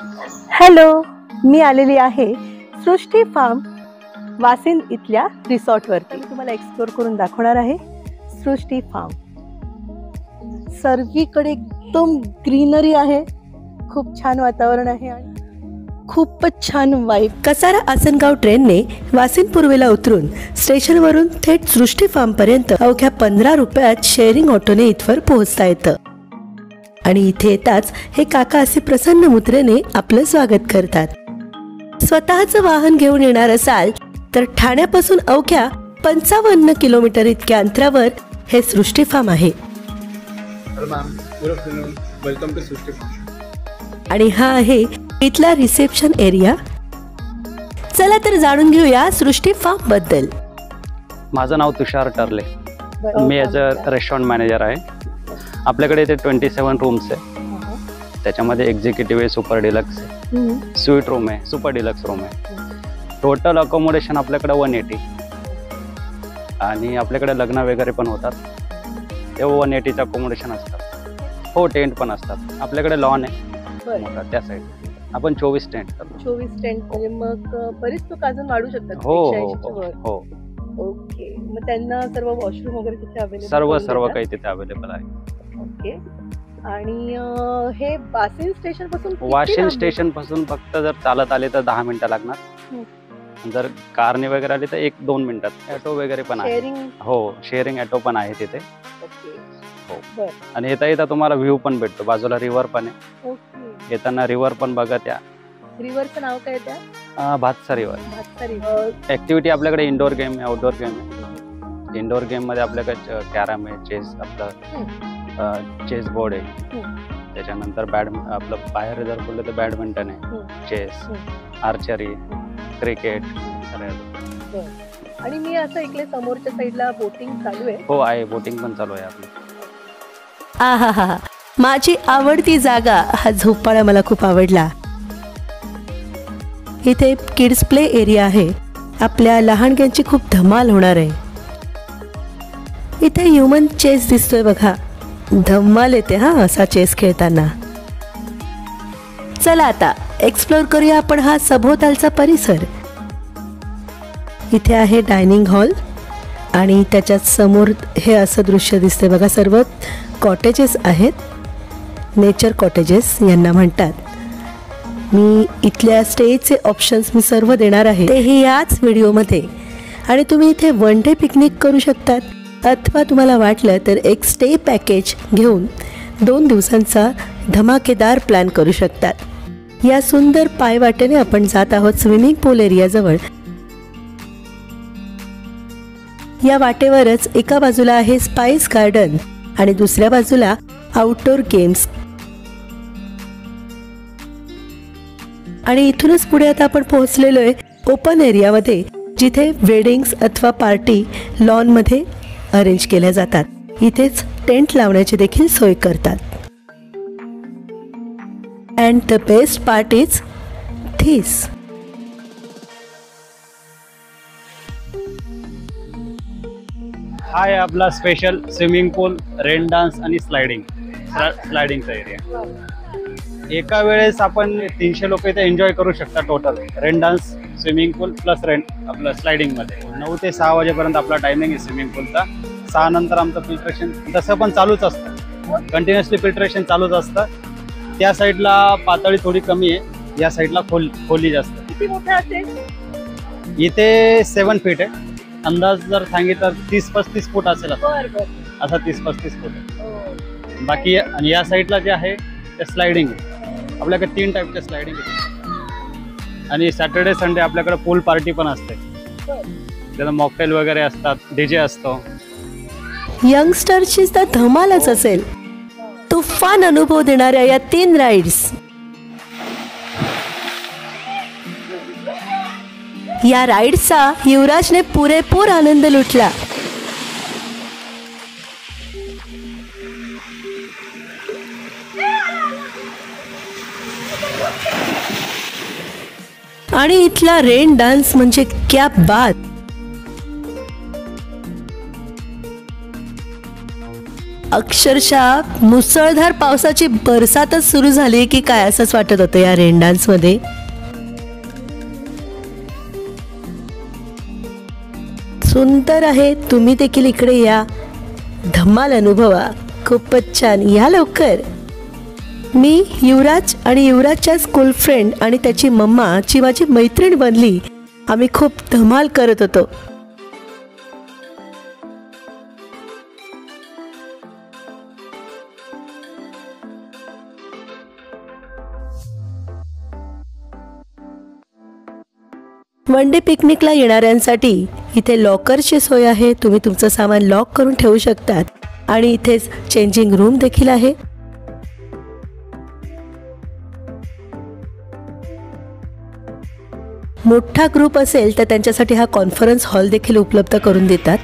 Hello, मी आलेली आहे सृष्टी form वासिन इथल्या रिसॉर्टवरती. मी तुम्हाला एक्सप्लोर करून दाखवणार आहे सृष्टी फार्म. सर्वीकडे एकदम ग्रीनरी आहे, खूप छान वातावरण आहे आणि खूपच छान वाईब. कसारा आसनगाव ट्रेनने वासिन पूर्वेला उतरून स्टेशनवरून थेट सृष्टी फार्म पर्यंत अवघ्या 15 रुपयात शेअरिंग ऑटोने इथवर पोहोचता येतं. आणि इथे येताच हे काका असे प्रसन्न मुद्रेने आपलं स्वागत करतात. स्वतःचं वाहन घेऊन येणार असाल तर ठाण्यापासून अवघ्या 55 किलोमीटर इतक्या अंतरावर हे सृष्टी फार्म आहे. आणि हा आहे इथला रिसेप्शन एरिया. चला तर जाणून घेऊया सृष्टी फार्म बद्दल. माझं नाव तुषार टर्ले, मी ॲज अ रेस्टॉरंट मॅनेजर आहे. आपल्याकडे इथे 27 रूम्स आहे. त्याच्यामध्ये एक्झिक्युटिव्ह आहे, सुपर डिलक्स आहे, स्वीट रूम आहे, सुपर डिलक्स रूम आहे. टोटल अकोमोडेशन आपल्याकडे 180 आणि आपल्याकडे लग्न वगैरे पण होतात तेव्हा 180चं अकोमोडेशन असतात. हो, टेंट पण असतात. आपल्याकडे लॉन आहे मोठा त्या साईड. आपण 24 टेंट करतो. 24 टेंट म्हणजे मग बरेच लोक अजून वाढू शकतात. हो हो हो. ओके, मग त्यांना सर्व वॉशरूम वगैरे तिथे अवेलेबल सर्व काही तिथे अवेलेबल आहे. ओके. आणि हे वासिन स्टेशन पासून फक्त जर चालत आले तर 10 मिनिटं लागणार. जर कारने वगैरे आले तर 1-2 मिनिटात. ऑटो वगैरे पण आहे. हो, शेअरिंग ऑटो पण आहे तिथे. हो. आणि येता तुम्हाला व्ह्यू पण भेटतो. बाजूला रिव्हर पण आहे. येताना रिव्हर पण बघा. त्या रिव्हरचं नाव काय त्या? भातसा रिव्हर. ऍक्टिव्हिटी आपल्याकडे इंडोर गेम आहे, आउटडोर गेम आहे. इंडोर गेम मध्ये आपल्याकडे कॅरम आहे, चेस, आपलं चेस बोर्ड आहे. त्याच्यानंतर आपलं बाहेर जर बोललं तर बॅडमिंटन आहे, चेस, आर्चरी, क्रिकेट. आणि मी असं ऐकलंय समोरच्या साईडला बोटिंग चालू आहे. हो आहे, बोटिंग पण चालू आहे आपली. आहा, माझी आवडती जागा हा झोपाळा मला खूप आवडला. इथे किड्स प्ले एरिया आहे. आपल्या लहानग्यांची खूप धमाल होणार आहे. इथे ह्युमन चेस दिसतोय बघा, धमाल येते हा असा चेस खेळताना. चला आता एक्सप्लोर करूया आपण हा सभोवतालचा परिसर. इथे आहे डायनिंग हॉल आणि त्याच्यात समोर हे असं दृश्य दिसते बघा. सर्व कॉटेजेस आहेत, नेचर कॉटेजेस यांना म्हणतात. मी इथल्या स्टेचे ऑप्शन्स मी सर्व देणार आहे, तेही याच व्हिडिओमध्ये. आणि तुम्ही इथे वन डे पिकनिक करू शकतात, अथवा तुम्हाला वाटलं तर एक स्टे पॅकेज घेऊन 2 दिवसांचा धमाकेदार प्लॅन करू शकतात. या सुंदर पायवाटेने आपण जात आहोत स्विमिंग पूल एरियाजवळ. या वाटेवरच एका बाजूला आहे स्पाइस गार्डन आणि दुसऱ्या बाजूला आउटडोर गेम्स. आणि इथूनच पुढे आता आपण पोहोचलेलो आहे ओपन एरियामध्ये, जिथे वेडिंग्स अथवा पार्टी लॉन मध्ये अरेंज केल्या जातात. इथेच टेंट लावण्याची देखील सोय करतात. And the best part is this. हा आहे आपला स्पेशल स्विमिंग पूल, रेन डान्स आणि स्लायडिंगचा एरिया. एका वेळेस आपण 300 लोक इथे एन्जॉय करू शकता. टोटल रेन डान्स, स्विमिंग पूल प्लस आपलं स्लायडिंग मध्ये 9 ते 6 वाजेपर्यंत आपला टायमिंग आहे स्विमिंग पूलचा. 6 नंतर आमचं फिल्ट्रेशन तसं पण चालूच असतं, कंटिन्युअसली फिल्ट्रेशन चालूच असतं. त्या साईडला पातळी थोडी कमी आहे, या साईडला खोली जास्त. किती मोठं असेल? इथे 7 फीट आहे. अंदाज जर सांगितलं 30-35 फूट असेल असा 30-35 फूट आहे. बाकी आणि या साईडला जे आहे ते स्लायडिंग आहे. आपल्याकडे 3 टाईपचे स्लायडिंग आहे. आणि सॅटर्डे संडे आपल्याकडे पूल पार्टी पण असते. त्याला मॉकटेल वगैरे असतात, डीजे असतो. यंगस्टरची तर धमालच असेल. तुफान अनुभव देणाऱ्या या 3 राईड्स. या राईड्सचा युवराजने पुरेपूर आनंद लुटला. आणि इथला रेन डान्स म्हणजे क्या बात. अक्षरशः मुसळधार पावसाची बरसातच सुरू झाली की काय असंच वाटत होतं या रेन डान्स मध्ये. सुंदर आहे. तुम्ही देखील इकडे या, धमाल अनुभवा. खूपच छान. या लवकर. मी युवराज आणि युवराजच्या स्कूल फ्रेंड आणि त्याची मम्मा ची माझी मैत्रीण बनली. आम्ही खूप धमाल करत होतो. वन डे पिकनिकला येणाऱ्यांसाठी इथे लॉकरची सोय आहे. तुम्ही तुमचं सामान लॉक करून ठेवू शकतात आणि इथेच चेंजिंग रूम देखील आहे. मोठा ग्रुप असेल तर त्यांच्यासाठी हा कॉन्फरन्स हॉल देखील उपलब्ध करून देतात.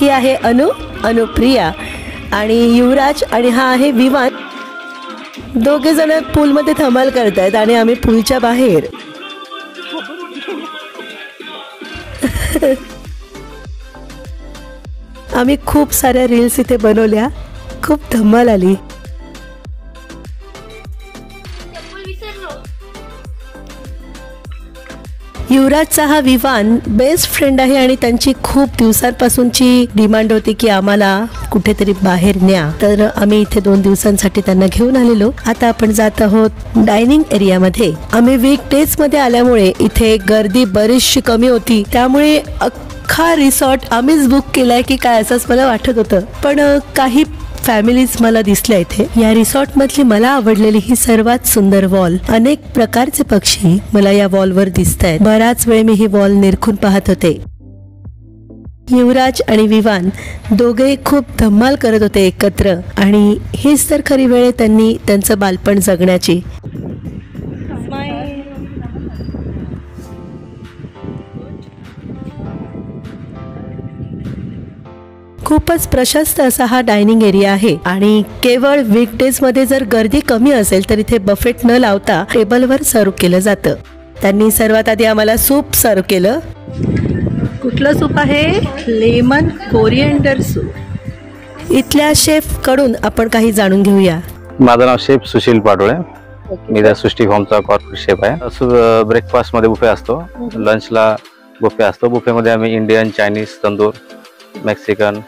ही आहे अनुप्रिया आणि युवराज आणि हा आहे विवान. दोघे जण पूलमध्ये धमाल करतायत आणि आम्ही पूलच्या बाहेर. आम्ही खूप साऱ्या रील्स इथे बनवल्या. खूप धमाल आली. युवराजचा हा विवान बेस्ट फ्रेंड आहे आणि त्यांची खूप दिवसांपासूनची डिमांड होती की आम्हाला कुठेतरी बाहेर न्या. तर आम्ही इथे 2 दिवसांसाठी त्यांना घेऊन आलेलो. आता आपण जात आहोत डायनिंग एरियामध्ये. आम्ही वीकडेज मध्ये आल्यामुळे इथे गर्दी बरीचशी कमी होती, त्यामुळे अख्खा रिसॉर्ट आम्हीच बुक केलाय की काय असंच मला वाटत होतं. पण काही फॅमिलीज मला दिसल्या इथे. या रिसॉर्ट मधली मला आवडलेली ही सर्वात सुंदर वॉल. अनेक प्रकारचे पक्षी मला या वॉलवर दिसत आहेत. बराच वेळ मी ही वॉल निरखून पाहत होते. युवराज आणि विवान दोघे खूप धमाल करत होते एकत्र आणि हीच तर खरी वेळ त्यांनी त्यांचं बालपण जगण्याची. खूपच प्रशस्त असा हा डायनिंग एरिया आहे आणि केवळ वीकडेज मध्ये जर गर्दी कमी असेल तर इथे बफेट न लावता टेबलवर सर्व केलं जातं. त्यांनी सर्वात आधी आम्हाला सूप सर्व केलं. कुठलं सूप आहे? Lemon coriander soup. इथल्या शेफ कडून आपण काही जाणून घेऊया. माझं नाव शेफ सुशील पाटोळे. मी त्या सृष्टी फॉर्मचा कॉर्पोरेट शेफ आहे. ब्रेकफास्ट मध्ये बुफे असतो, लंचला बुफे असतो. बुफे मध्ये आम्ही इंडियन, चायनीज, तंदूर, मेक्सिकन,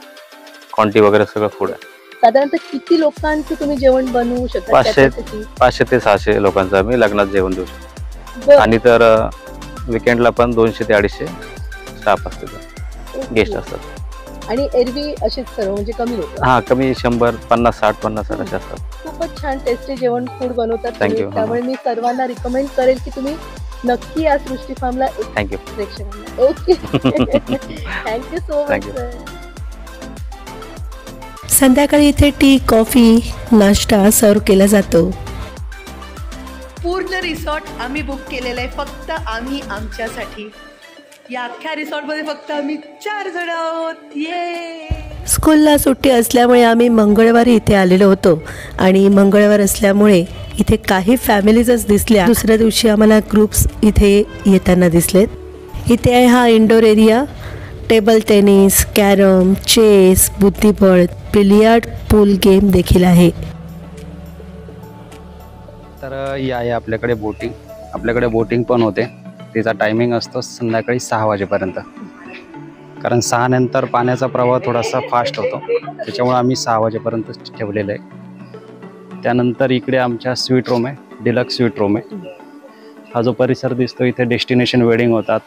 कॉन्टी वगैरे सगळं फूड आहे. साधारणतः किती लोकांचं तुम्ही जेवण बनवू शकता? 500 ते 600 लोकांचं आम्ही लग्नात जेवण देऊ शकतो. आणि तर विकेंडला पण 200 ते 250 स्टाफ असते, गेस्ट असतात. आणि एरवी असेच सर्व म्हणजे कमी लोक? हा, कमी 100, 50, 60 असे असतात. खूपच छान टेस्टी जेवण फूड बनवतात. थँक्यू. त्यामुळे मी सर्वांना रिकमेंड करेल की तुम्ही नक्की या सृष्टी फार्मला thank you. Okay. Thank you so much. संध्याकाळी इथे टी, कॉफी, नाश्ता सर्व केला जातो. पूर्ण रिसॉर्ट आम्ही बुक केलेलं आहे फक्त आम्ही आमच्यासाठी. या अख्ख्या रिसॉर्ट मध्ये फक्त आम्ही 4 जण आहोत. ये. स्कूलला सुट्टी असल्यामुळे आम्ही मंगळवारी इथे आलेलो होतो आणि मंगळवार असल्यामुळे इथे काही फॅमिलीजच दिसल्या. दुसऱ्या दिवशी आम्हाला ग्रुप्स इथे येताना दिसलेत. इथे आहे हा indoor area. Table tennis, carrom, chess, बुद्धिबळ, बिलियार्ड, पूल गेम देखील आहे. तर ही आहे आपल्याकडे बोटिंग. आपल्याकडे बोटिंग पण होते. तिचा टायमिंग असतो संध्याकाळी 6 वाजेपर्यंत. कारण 6 नंतर पाण्याचा प्रवाह थोडासा फास्ट होतो, त्याच्यामुळे आम्ही 6 वाजेपर्यंत ठेवलेलं आहे. त्यानंतर इकडे आमच्या स्वीट रूम आहे, डिलक्स स्वीट रूम आहे. हा जो परिसर दिसतो इथे डेस्टिनेशन वेडिंग होतात,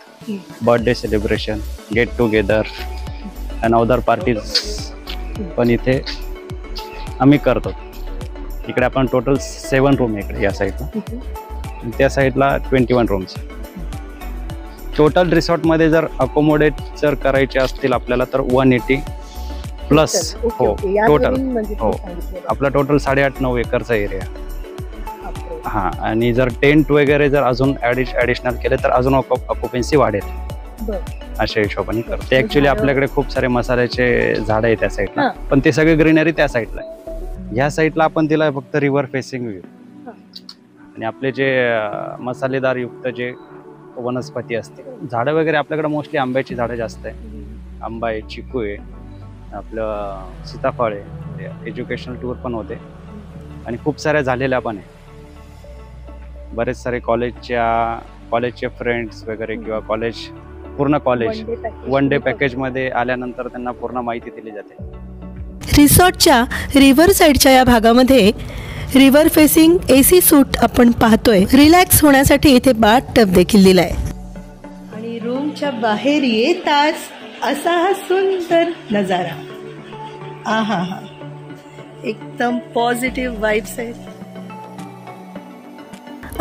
birthday celebration, get together and other parties पण इथे आम्ही करतो. इकडे आपण टोटल 7 रूम आहे इकडे या साईडला. त्या साईडला 21 रूम्स. टोटल रिसॉर्टमध्ये जर अकोमोडेट जर करायचे असतील आपल्याला तर 180 प्लस. हो टोटल. हो, आपला टोटल 8.5-9 एकरचा एरिया. हां, आणि जर टेंट वगैरे जर अजून ॲडिशनल केले तर अजून ऑक्युपन्सी वाढेल अशा हिशोबाने करतो. ते ॲक्च्युली आपल्याकडे खूप सारे मसाल्याचे झाडं आहेत त्या साईडला, पण ते सगळे ग्रीनरी त्या साईडला आहे. ह्या साईडला आपण दिला फक्त रिव्हर फेसिंग व्ह्यू. आणि आपले जे मसालेदार युक्त जे वनस्पती असते, झाडं वगैरे आपल्याकडे मोस्टली आंब्याची झाडं जास्त आहे. आंबा आहे, चिकू आहे, आपलं सीताफळ आहे, एज्युकेशनल टूर पण होते आणि खूप साऱ्या झालेल्या पण आहे. बरेच सारे कॉलेजचे फ्रेंड्स वगैरे किंवा पूर्ण कॉलेज वन डे पॅकेजमध्ये आल्यानंतर त्यांना पूर्ण माहिती दिली जाते. रिसॉर्टच्या रिव्हर साईडच्या या भागामध्ये रिव्हर फेसिंग AC सूट आपण पाहतोय. रिलॅक्स होण्यासाठी इथे बाथ टब देखील दिलाय. आणि रूमच्या बाहेर येताच असा हा सुंदर नजारा. आहा हा, एकदम पॉझिटिव्ह वाईब्स आहेत.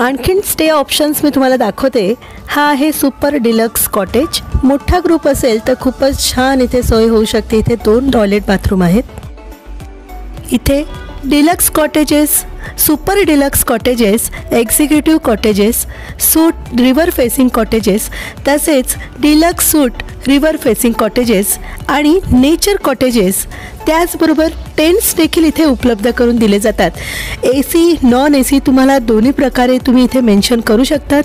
आणखीन स्टे ऑप्शन्स मी तुम्हाला दाखवते. हा आहे सुपर डिलक्स कॉटेज. मोठा ग्रुप असेल तर खूपच छान इथे सोय होऊ शकते. इथे 2 टॉयलेट बाथरूम आहेत. इथे deluxe cottages, super deluxe cottages, executive cottages, suite river facing cottages, तसेच deluxe suite river facing cottages आणि नेचर कॉटेजेस, त्याचबरोबर टेंट्स देखील इथे उपलब्ध करून दिले जातात. AC नॉन AC तुम्हाला दोन्ही प्रकारे तुम्ही इथे मेन्शन करू शकतात.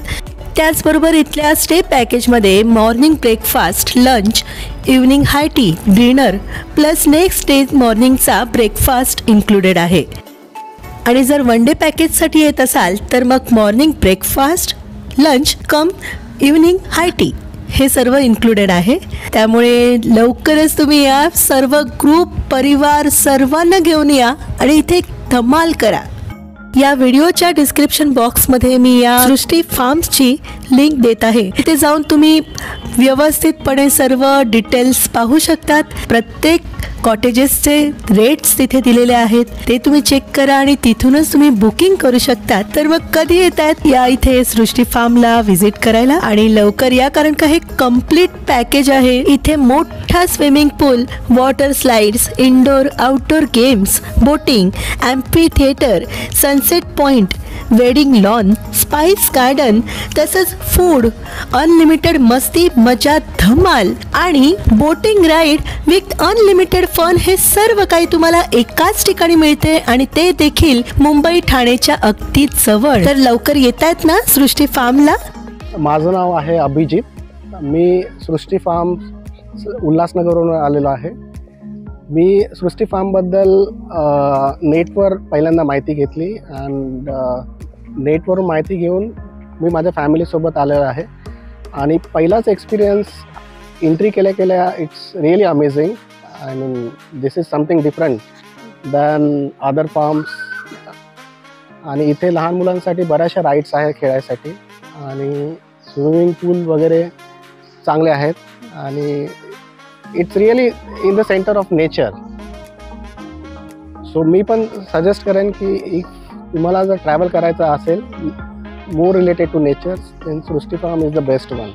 त्याचबरोबर इथल्या स्टे पॅकेजमध्ये morning breakfast, lunch, evening high tea, dinner plus next day मॉर्निंगचा ब्रेकफास्ट इन्क्लुडेड आहे. आणि जर वन डे पॅकेजसाठी येत असाल तर मग मॉर्निंग ब्रेकफास्ट, लंच कम इव्हनिंग हाय टी हे सर्व इन्क्लुडेड आहे. त्यामुळे लवकरच तुम्ही या, सर्व ग्रुप परिवार सर्वांना घेऊन या आणि इथे धमाल करा. या व्हिडिओच्या डिस्क्रिप्शन बॉक्समध्ये मी या सृष्टी फार्म्सची लिंक देत आहे. तिथे जाऊन तुम्ही व्यवस्थितपणे सर्व डिटेल्स पाहू शकतात. प्रत्येक कॉटेजेसचे रेट्स तिथे दिलेले आहेत, ते तुम्ही चेक करा आणि तिथूनच तुम्ही बुकिंग करू शकता. तर मग कधी येत आहेत या इथे सृष्टी फार्मला व्हिजिट करायला आणि लवकर या, कारण का हे कम्प्लीट पॅकेज आहे. इथे मोठा swimming pool, water slides, indoor outdoor games, boating, amphitheatre, sunset point, wedding lawn, spice garden, तसंच फूड, अनलिमिटेड मस्ती, मजा, धमाल आणि boating ride with unlimited fun, हे सर्व काही तुम्हाला एकाच ठिकाणी मिळते आणि ते देखील मुंबई ठाणेच्या अगदी जवळ. तर लवकर येत आहेत ना सृष्टी फार्मला. माझं नाव आहे अभिजित. मी सृष्टी फार्म उल्हासनगरवरून आलेलो आहे. मी सृष्टी फार्मबद्दल नेटवर पहिल्यांदा माहिती घेतली अँड नेटवरून माहिती घेऊन मी माझ्या फॅमिलीसोबत आलेलो आहे. आणि पहिलाच एक्सपिरियन्स एंट्री केल्या केल्या it's really amazing. I mean this is something different than other farms. आणि इथे लहान मुलांसाठी बऱ्याचशा राईड्स आहेत खेळायसाठी आणि स्विमिंग पूल वगैरे चांगले आहेत. आणि it's really in the centre of nature. So मी पण सजेस्ट करेन की इफ तुम्हाला जर ट्रॅव्हल करायचं असेल more related to nature, then Srishti farm is the best one.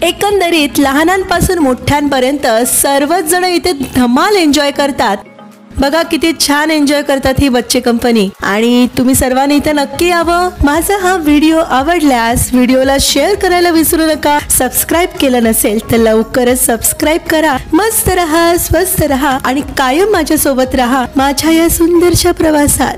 एकंदरीत लहानांपासून मोठ्यांपर्यंत सर्वच जण इथे धमाल एन्जॉय करतात. बघा किती छान एन्जॉय करतात ही बच्चे कंपनी. आणि तुम्ही सर्वांनी इथे नक्की यावं. माझा हा व्हिडिओ आवडल्यास व्हिडिओला शेअर करायला विसरू नका. सबस्क्राईब केलं नसेल तर लवकरच सबस्क्राईब करा. मस्त रहा, स्वस्त रहा आणि कायम माझ्यासोबत रहा माझ्या या सुंदरशा प्रवासात.